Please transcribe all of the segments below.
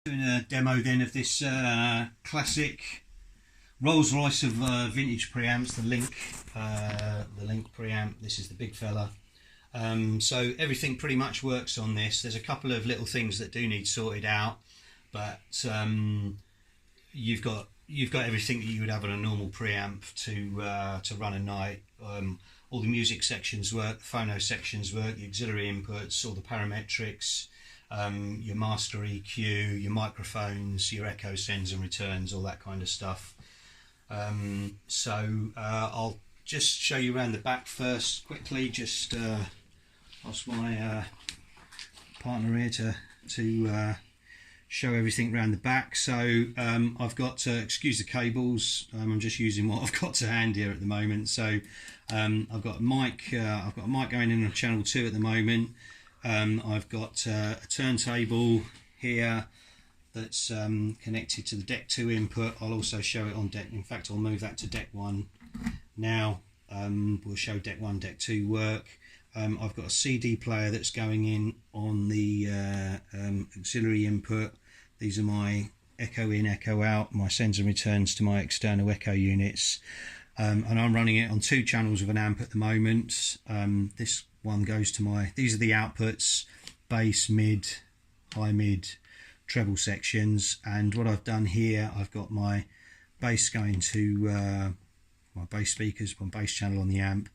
Doing a demo then of this classic Rolls-Royce of vintage preamps, the Link preamp. This is the big fella. So everything pretty much works on this. There's a couple of little things that do need sorted out, but you've got everything that you would have on a normal preamp to run a night. All the music sections work, the phono sections work, the auxiliary inputs, all the parametrics. Your master EQ, your microphones, your echo sends and returns, all that kind of stuff. I'll just show you around the back first quickly. Just ask my partner here to show everything around the back. So I've got excuse the cables. I'm just using what I've got to hand here at the moment. So I've got a mic. I've got a mic going in on channel 2 at the moment. I've got a turntable here that's connected to the deck 2 input. I'll also show it on deck. In fact, I'll move that to deck 1 now. We'll show deck 1, deck 2 work. I've got a CD player that's going in on the auxiliary input. These are my echo in, echo out, my sends and returns to my external echo units. And I'm running it on 2 channels of an amp at the moment. This one goes to these are the outputs: bass, mid, high mid, treble sections. And what I've done here, I've got my bass going to my bass speakers, my bass channel on the amp,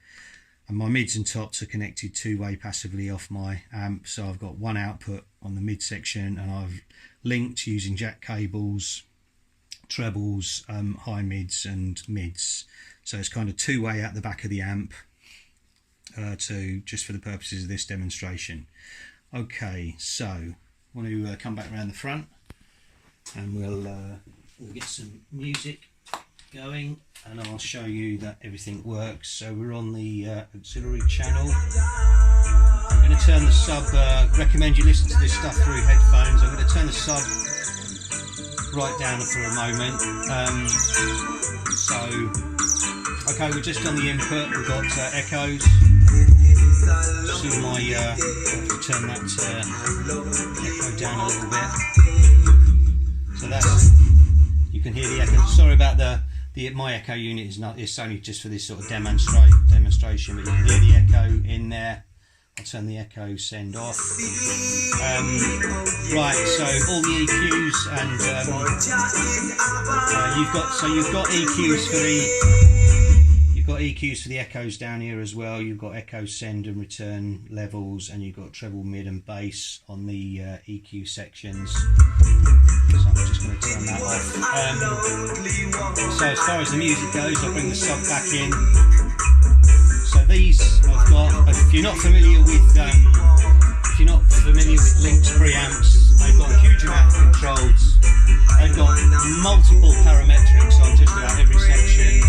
and my mids and tops are connected two-way passively off my amp. So I've got one output on the mid section, and I've linked using jack cables, trebles, high mids and mids. So it's kind of two-way at the back of the amp, just for the purposes of this demonstration. Okay, so I want to come back around the front, and we'll get some music going, and I'll show you that everything works. So we're on the auxiliary channel. I'm going to turn the sub. Recommend you listen to this stuff through headphones. I'm going to turn the sub right down for a moment. Okay, we're just on the input. We've got echoes. See my turn that echo down a little bit. So that's, you can hear the echo. Sorry about my echo unit is not. It's only just for this sort of demonstration, but you can hear the echo in there. I'll turn the echo send off. Right, so all the EQs and you've got EQs for the echoes down here as well. You've got echo send and return levels, and you've got treble, mid and bass on the EQ sections. So I'm just going to turn that off. So as far as the music goes, I'll bring the sub back in. So these I've got. If you're not familiar with Link's preamps, they've got a huge amount of controls. They've got multiple parametrics on just about every section.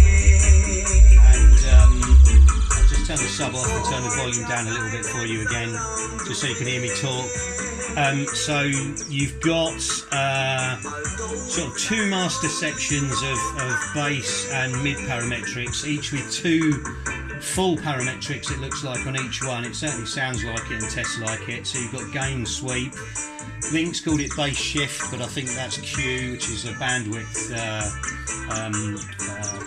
I'll just turn the sub off and turn the volume down a little bit for you again, just so you can hear me talk. So you've got sort of 2 master sections of bass and mid parametrics, each with 2 full parametrics, it looks like, on each one. It certainly sounds like it and tests like it. So you've got gain sweep. Link's called it bass shift, but I think that's Q, which is a bandwidth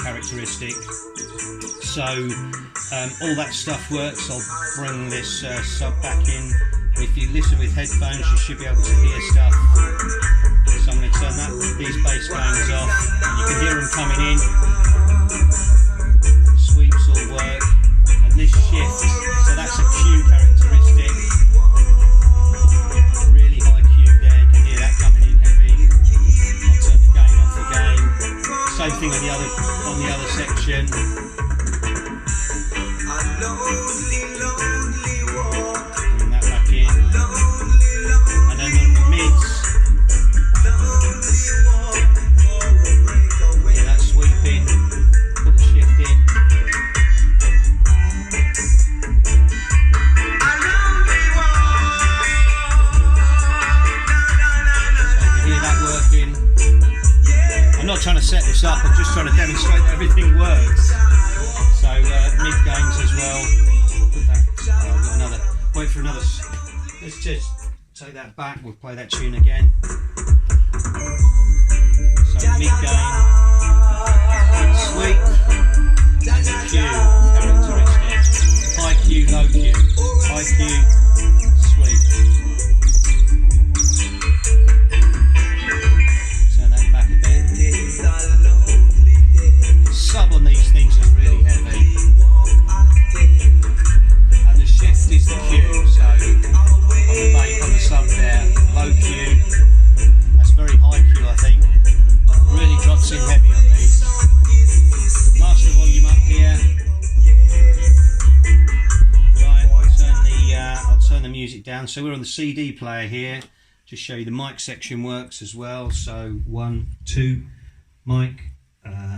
characteristic. So all that stuff works. I'll bring this sub back in. If you listen with headphones, you should be able to hear stuff. So I'm going to turn these bass gains off. You can hear them coming in. Sweeps all work. And this shift, so that's a Q characteristic. Really high Q there. You can hear that coming in heavy. I'll turn the gain off again. Same thing on the other section. Bring that back in. And then the mids. Yeah, that's sweeping. Put the shift in. I'm not trying to set this up, I'm just trying to demonstrate that everything works. So mid gains as well. Put that, I've got another, wait for another, let's just take that back, we'll play that tune again. around. So we're on the CD player here. Just show you the mic section works as well. So 1, 2, mic,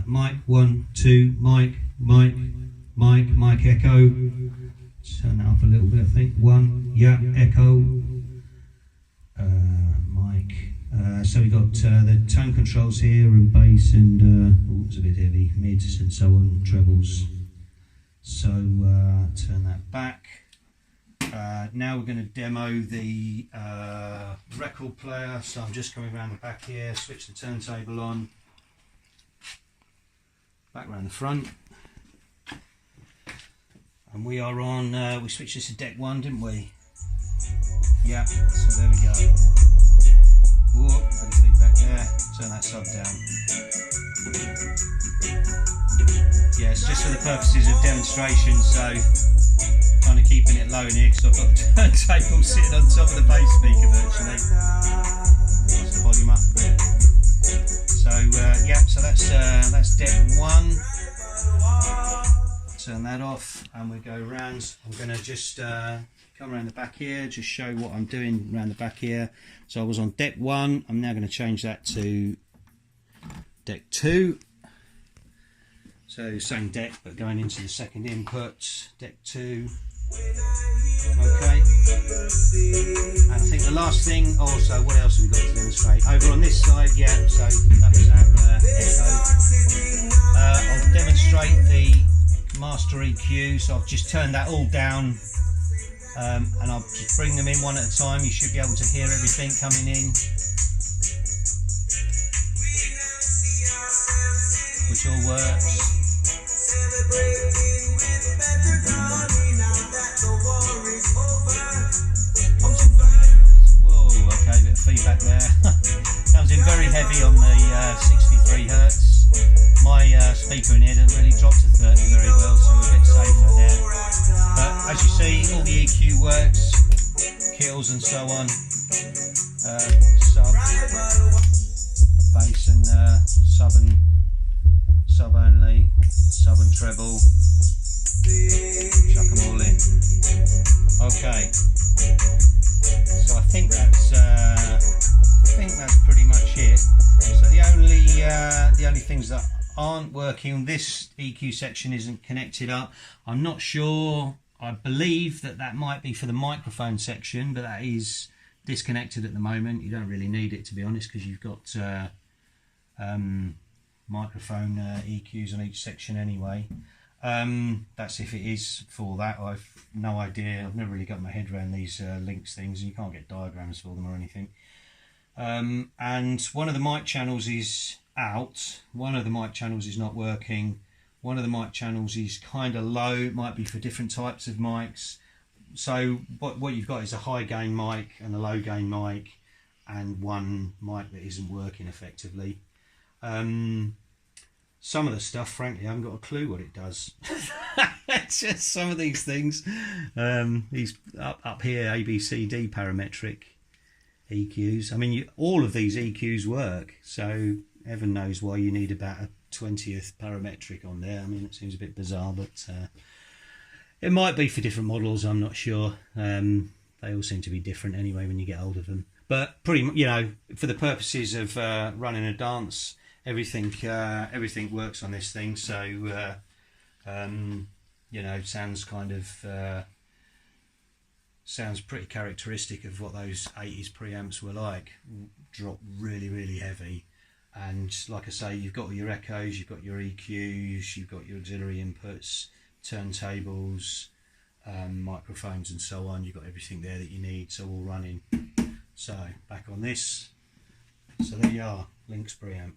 mic, 1, 2, mic, mic, mic, mic, echo. Turn that up a little bit, I think. 1, yeah, echo, mic. So we got the tone controls here and bass and oh, it's a bit heavy, mids and so on, trebles. So turn that back. Now we're going to demo the record player. So I'm just coming around the back here, switch the turntable on, back around the front, and we are on. We switched this to deck 1, didn't we? Yeah. So there we go. Whoa, bit of feedback there. Turn that sub down. Yeah, it's just for the purposes of demonstration, so kind of keeping it low in here because I've got the turntable sitting on top of the bass speaker virtually. Raise the volume up a bit. So yeah, so that's deck 1. Turn that off and we go around. I'm going to just come around the back here, just show what I'm doing around the back here. So I was on deck 1, I'm now going to change that to deck 2. So same deck but going into the second input, deck 2. Okay. And I think the last thing also, what else have we got to demonstrate? Over on this side, yeah, so that was our echo. I'll demonstrate the master EQ, so I've just turned that all down. And I'll just bring them in one at a time. You should be able to hear everything coming in, which all works. Comes in very heavy on the, whoa, okay, a bit of feedback there. Comes in very heavy on the 63 Hertz. My speaker in here doesn't really drop to 30 very well, so we're a bit safer there. But as you see, all the EQ works, kills and so on, sub, bass and sub only, sub and treble, chuck them all in. Okay, so I think that's pretty much it. So the only things that aren't working, this EQ section isn't connected up. I'm not sure. I believe that might be for the microphone section, but that is disconnected at the moment. You don't really need it, to be honest, because you've got microphone EQs on each section anyway. That's if it is for that. I've no idea. I've never really got my head around these links things, and you can't get diagrams for them or anything. And one of the mic channels is out, one of the mic channels is not working, one of the mic channels is kind of low. It might be for different types of mics. So what you've got is a high gain mic and a low gain mic and one mic that isn't working effectively. Some of the stuff, frankly, I haven't got a clue what it does. It's just some of these things. These up here, A, B, C, D parametric EQs. I mean, all of these EQs work, so heaven knows why you need about a 20th parametric on there. I mean, it seems a bit bizarre, but it might be for different models. I'm not sure. They all seem to be different anyway when you get hold of them. But pretty much, you know, for the purposes of running a dance, everything works on this thing. So you know, sounds kind of sounds pretty characteristic of what those 80s preamps were like. Drop really, really heavy. And like I say, you've got all your echoes, you've got your EQs, you've got your auxiliary inputs, turntables, microphones and so on. You've got everything there that you need, so all running. So back on this. So there you are, Lynx preamp.